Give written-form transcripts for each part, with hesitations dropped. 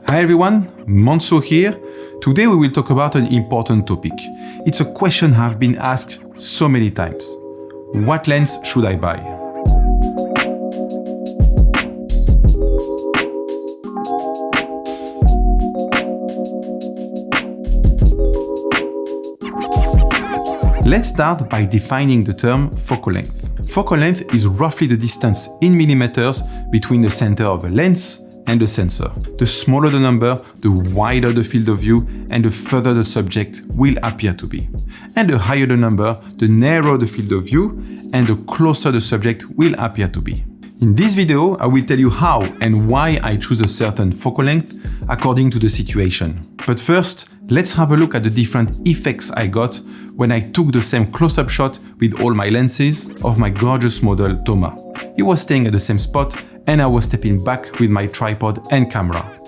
Hi everyone, Mansour here. Today we will talk about an important topic. It's a question I've been asked so many times. What lens should I buy? Let's start by defining the term focal length. Focal length is roughly the distance in millimeters between the center of a lens and the sensor. The smaller the number, the wider the field of view and the further the subject will appear to be. And the higher the number, the narrower the field of view and the closer the subject will appear to be. In this video, I will tell you how and why I choose a certain focal length according to the situation. But first, let's have a look at the different effects I got when I took the same close-up shot with all my lenses of my gorgeous model Thomas. He was staying at the same spot and I was stepping back with my tripod and camera.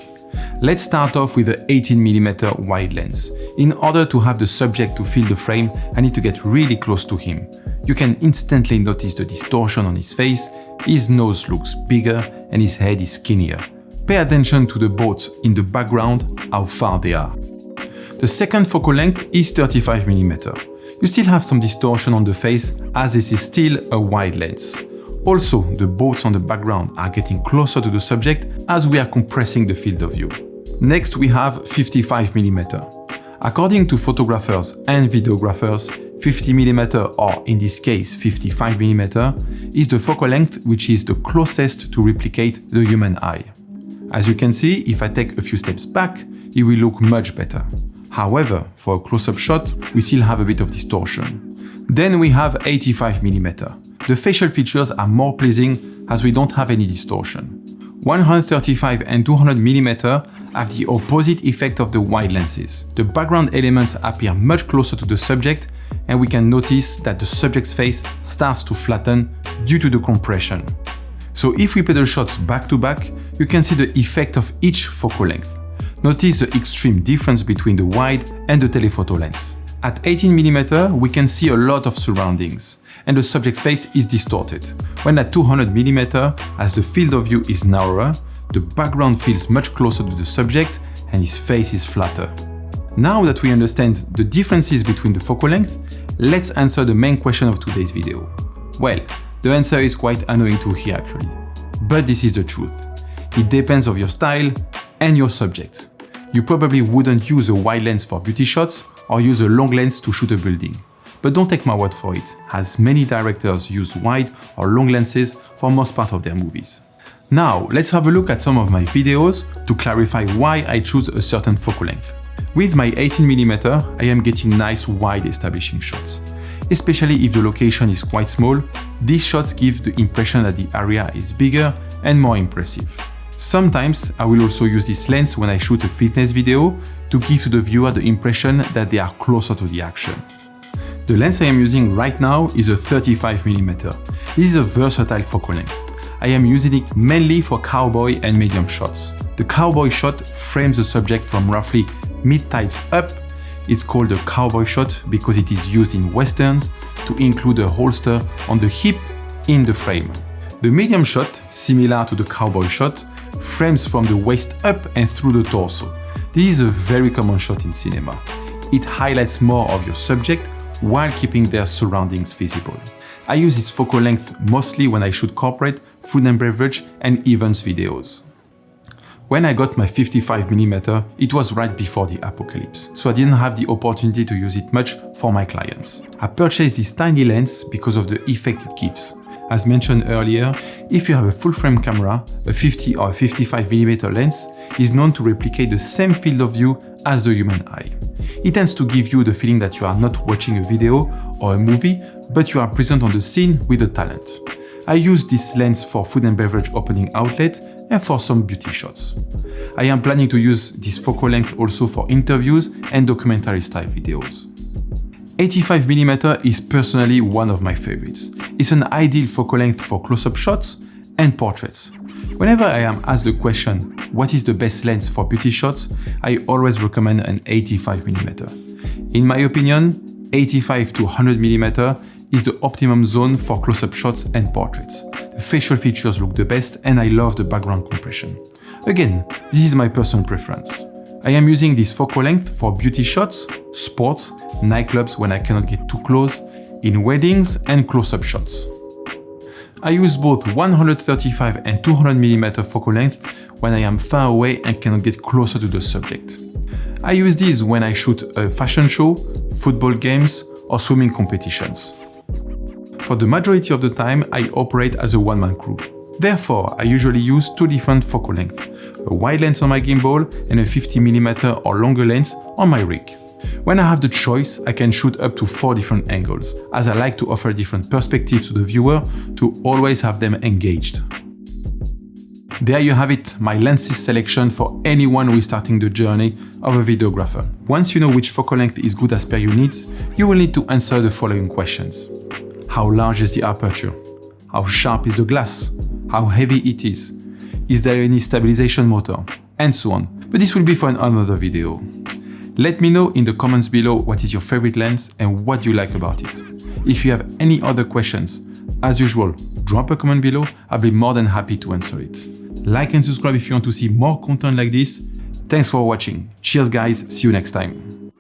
Let's start off with the 18mm wide lens. In order to have the subject to feel the frame, I need to get really close to him. You can instantly notice the distortion on his face, his nose looks bigger and his head is skinnier. Pay attention to the boats in the background, how far they are. The second focal length is 35mm. You still have some distortion on the face as this is still a wide lens. Also, the boats on the background are getting closer to the subject as we are compressing the field of view. Next, we have 55mm. According to photographers and videographers, 50mm, or in this case 55mm, is the focal length which is the closest to replicate the human eye. As you can see, if I take a few steps back, it will look much better. However, for a close-up shot, we still have a bit of distortion. Then we have 85mm. The facial features are more pleasing as we don't have any distortion. 135 and 200mm have the opposite effect of the wide lenses. The background elements appear much closer to the subject and we can notice that the subject's face starts to flatten due to the compression. So if we play the shots back to back, you can see the effect of each focal length. Notice the extreme difference between the wide and the telephoto lens. At 18mm, we can see a lot of surroundings, and the subject's face is distorted. When at 200mm, as the field of view is narrower, the background feels much closer to the subject and his face is flatter. Now that we understand the differences between the focal length, let's answer the main question of today's video. Well, the answer is quite annoying to hear actually, but this is the truth. It depends on your style and your subject. You probably wouldn't use a wide lens for beauty shots or use a long lens to shoot a building. But don't take my word for it, as many directors use wide or long lenses for most part of their movies. Now, let's have a look at some of my videos to clarify why I choose a certain focal length. With my 18mm, I am getting nice wide establishing shots. Especially if the location is quite small, these shots give the impression that the area is bigger and more impressive. Sometimes I will also use this lens when I shoot a fitness video to give to the viewer the impression that they are closer to the action. The lens I am using right now is a 35mm. This is a versatile focal length. I am using it mainly for cowboy and medium shots. The cowboy shot frames the subject from roughly mid-thighs up. It's called a cowboy shot because it is used in westerns to include a holster on the hip in the frame. The medium shot, similar to the cowboy shot, frames from the waist up and through the torso. This is a very common shot in cinema. It highlights more of your subject while keeping their surroundings visible. I use this focal length mostly when I shoot corporate, food and beverage and events videos. When I got my 55mm, it was right before the apocalypse, so I didn't have the opportunity to use it much for my clients. I purchased this tiny lens because of the effect it gives. As mentioned earlier, if you have a full-frame camera, a 50 or 55mm lens is known to replicate the same field of view as the human eye. It tends to give you the feeling that you are not watching a video or a movie, but you are present on the scene with the talent. I use this lens for food and beverage opening outlet and for some beauty shots. I am planning to use this focal length also for interviews and documentary-style videos. 85mm is personally one of my favorites. It's an ideal focal length for close-up shots and portraits. Whenever I am asked the question, what is the best lens for beauty shots, I always recommend an 85mm. In my opinion, 85 to 100mm is the optimum zone for close-up shots and portraits. The facial features look the best and I love the background compression. Again, this is my personal preference. I am using this focal length for beauty shots, sports, nightclubs when I cannot get too close, in weddings and close-up shots. I use both 135 and 200mm focal length when I am far away and cannot get closer to the subject. I use these when I shoot a fashion show, football games, or swimming competitions. For the majority of the time, I operate as a one-man crew. Therefore, I usually use two different focal lengths, a wide lens on my gimbal and a 50mm or longer lens on my rig. When I have the choice, I can shoot up to 4 different angles, as I like to offer different perspectives to the viewer to always have them engaged. There you have it, my lenses selection for anyone who is starting the journey of a videographer. Once you know which focal length is good as per your needs, you will need to answer the following questions. How large is the aperture? How sharp is the glass? How heavy it is? Is there any stabilization motor? And so on. But this will be for another video. Let me know in the comments below what is your favorite lens and what you like about it. If you have any other questions, as usual, drop a comment below. I'll be more than happy to answer it. Like and subscribe if you want to see more content like this. Thanks for watching. Cheers guys, see you next time.